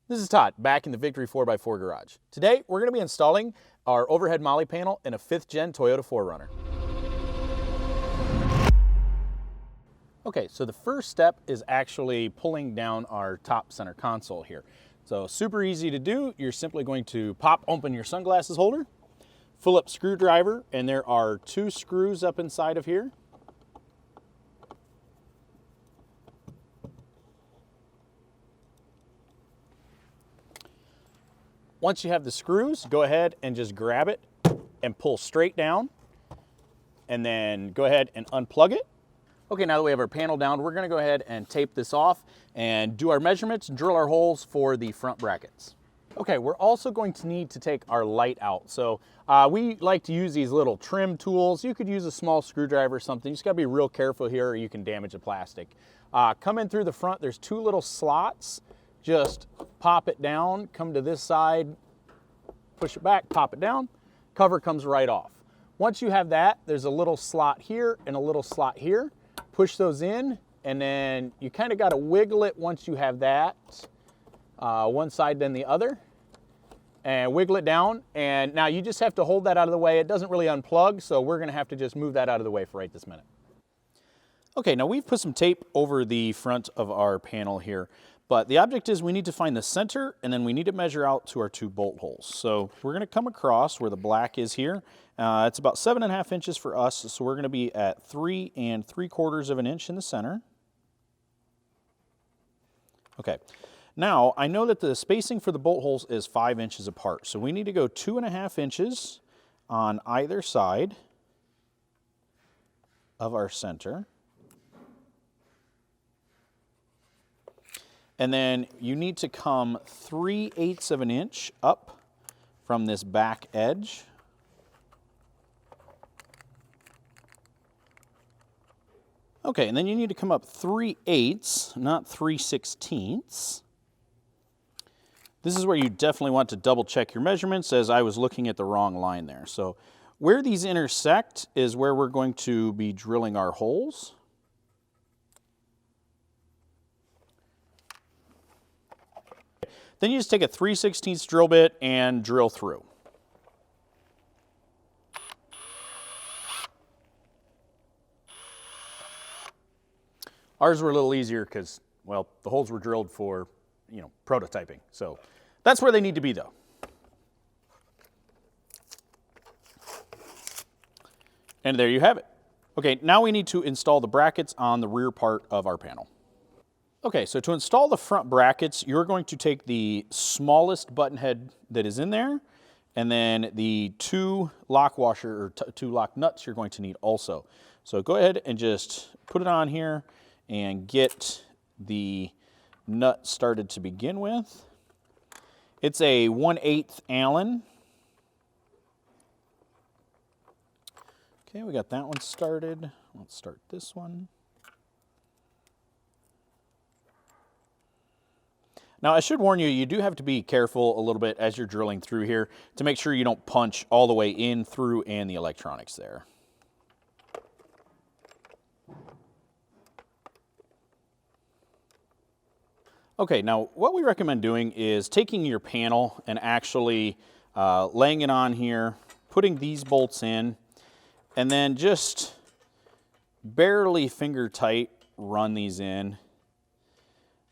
This is Todd, back in the Victory 4x4 garage. Today, we're going to be installing our overhead MOLLE panel in a 5th gen Toyota 4Runner. Okay, so the first step is actually pulling down our top center console here. So super easy to do. You're simply going to pop open your sunglasses holder, Phillips screwdriver, and there are 2 screws up inside of here. Once you have the screws, go ahead and just grab it and pull straight down, and then go ahead and unplug it. Okay, now that we have our panel down, we're gonna go ahead and tape this off and do our measurements and drill our holes for the front brackets. Okay, we're also going to need to take our light out. So we like to use these little trim tools. You could use a small screwdriver or something. You just gotta be real careful here or you can damage the plastic. Come in through the front, there's 2 little slots. Just pop it down, come to this side, push it back, pop it down, cover comes right off. Once you have that, there's a little slot here and a little slot here. Push those in, and then you kind of got to wiggle it once you have that, one side then the other, and wiggle it down. And now you just have to hold that out of the way. It doesn't really unplug, so we're going to have to just move that out of the way for right this minute. Okay, now we've put some tape over the front of our panel here, but the object is we need to find the center, and then we need to measure out to our 2 bolt holes. So we're going to come across where the black is here. It's about 7.5 inches for us, so we're going to be at 3 3/4 inches in the center. Okay, now I know that the spacing for the bolt holes is 5 inches apart, so we need to go 2.5 inches on either side of our center. And then you need to come 3/8 of an inch up from this back edge. Okay, and then you need to come up 3/8, not 3/16. This is where you definitely want to double check your measurements, as I was looking at the wrong line there. So where these intersect is where we're going to be drilling our holes. Then you just take a 3/16 drill bit and drill through. Ours were a little easier because, well, the holes were drilled for, prototyping. So that's where they need to be, though. And there you have it. Okay, now we need to install the brackets on the rear part of our panel. Okay, so to install the front brackets, you're going to take the smallest button head that is in there, and then the 2 lock washer, or 2 lock nuts you're going to need also. So go ahead and just put it on here and get the nut started to begin with. It's a 1/8 Allen. Okay, we got that one started. Let's start this one. Now, I should warn you, you do have to be careful a little bit as you're drilling through here to make sure you don't punch all the way in through and the electronics there. Okay, now what we recommend doing is taking your panel and actually laying it on here, putting these bolts in, and then just barely finger tight run these in.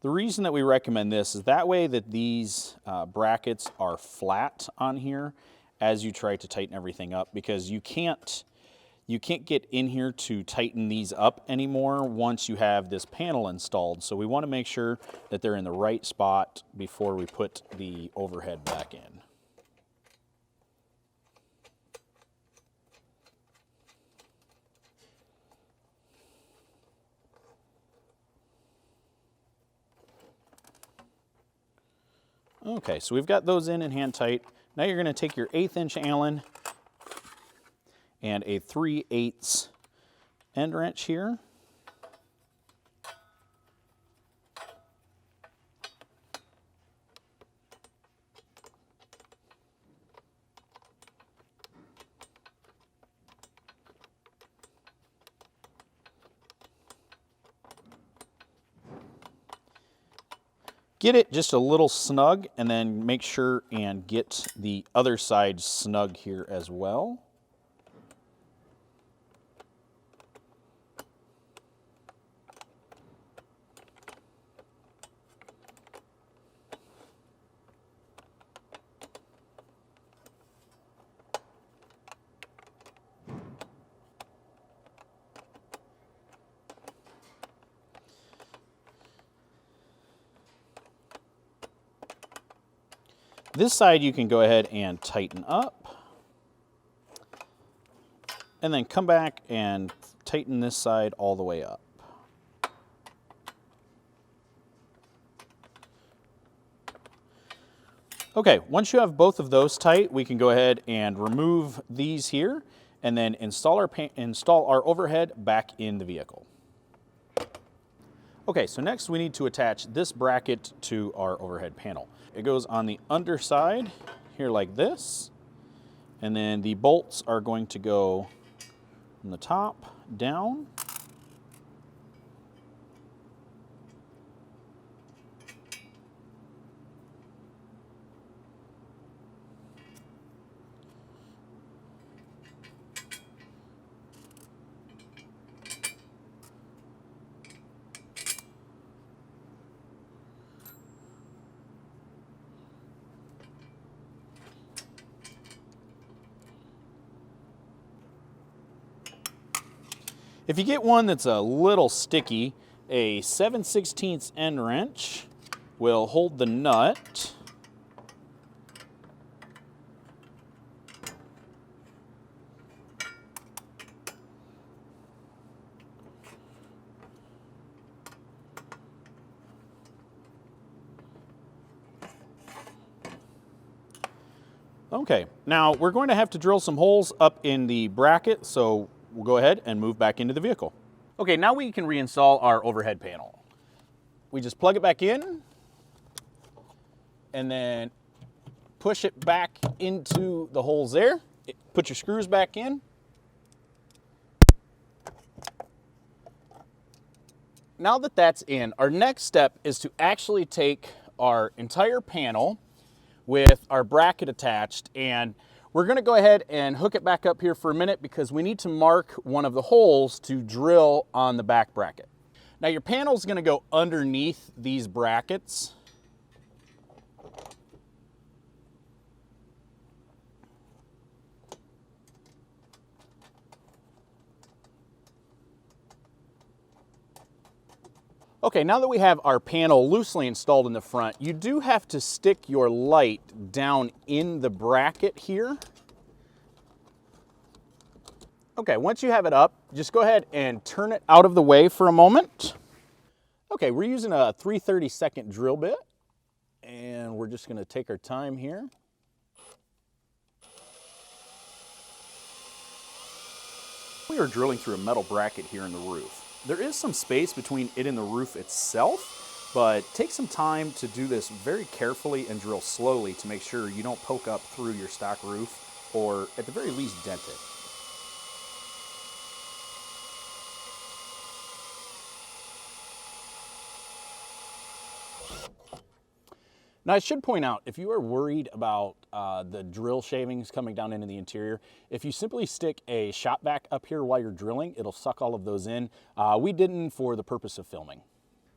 The reason that we recommend this is that way that these brackets are flat on here as you try to tighten everything up, because you can't get in here to tighten these up anymore once you have this panel installed. So we want to make sure that they're in the right spot before we put the overhead back in. Okay, so we've got those in hand tight. Now you're going to take your 1/8 inch Allen and a 3/8 end wrench here. Get it just a little snug, and then make sure and get the other side snug here as well. This side you can go ahead and tighten up, and then come back and tighten this side all the way up. Okay, once you have both of those tight, we can go ahead and remove these here and then install our overhead back in the vehicle. Okay, so next we need to attach this bracket to our overhead panel. It goes on the underside here like this, and then the bolts are going to go from the top down. If you get one that's a little sticky, a 7/16 end wrench will hold the nut. Okay, now we're going to have to drill some holes up in the bracket, so we'll go ahead and move back into the vehicle. Okay, now we can reinstall our overhead panel. We just plug it back in and then push it back into the holes there. Put your screws back in. Now that that's in, our next step is to actually take our entire panel with our bracket attached, and we're going to go ahead and hook it back up here for a minute because we need to mark one of the holes to drill on the back bracket. Now your panel is going to go underneath these brackets. Okay, now that we have our panel loosely installed in the front, you do have to stick your light down in the bracket here. Okay, once you have it up, just go ahead and turn it out of the way for a moment. Okay, we're using a 3/32 drill bit, and we're just going to take our time here. We are drilling through a metal bracket here in the roof. There is some space between it and the roof itself, but take some time to do this very carefully and drill slowly to make sure you don't poke up through your stock roof or at the very least dent it. Now I should point out, if you are worried about the drill shavings coming down into the interior, if you simply stick a shop vac up here while you're drilling, it'll suck all of those in. We didn't for the purpose of filming.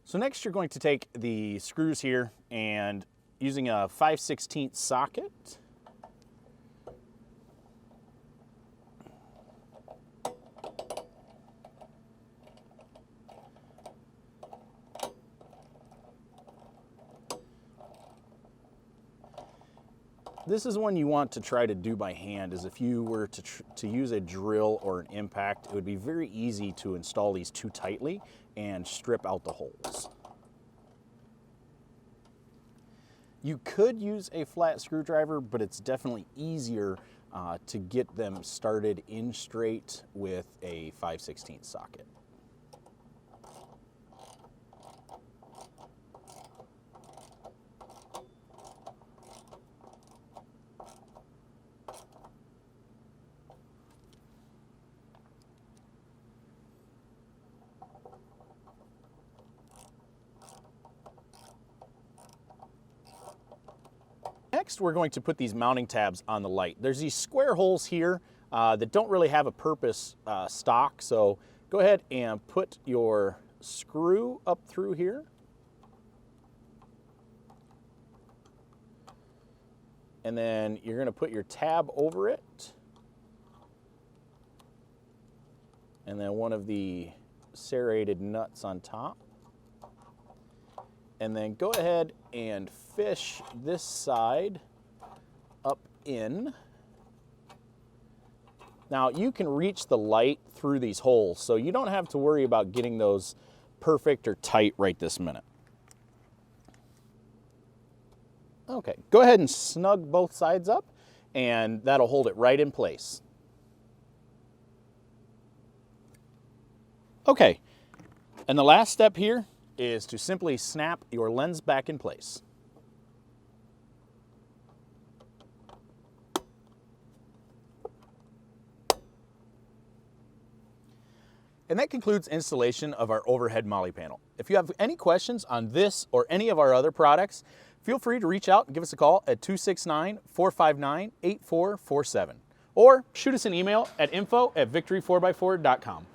So next you're going to take the screws here and using a 5/16 socket, this is one you want to try to do by hand, as if you were to use a drill or an impact, it would be very easy to install these too tightly and strip out the holes. You could use a flat screwdriver, but it's definitely easier to get them started in straight with a 5/16 socket. Next, we're going to put these mounting tabs on the light. There's these square holes here that don't really have a purpose stock, so go ahead and put your screw up through here. And then you're going to put your tab over it. And then one of the serrated nuts on top. And then go ahead and fish this side up in. Now you can reach the light through these holes, so you don't have to worry about getting those perfect or tight right this minute. Okay, go ahead and snug both sides up, and that'll hold it right in place. Okay, and the last step here is to simply snap your lens back in place. And that concludes installation of our overhead MOLLE panel. If you have any questions on this or any of our other products, feel free to reach out and give us a call at 269-459-8447. Or shoot us an email at info@victory4x4.com.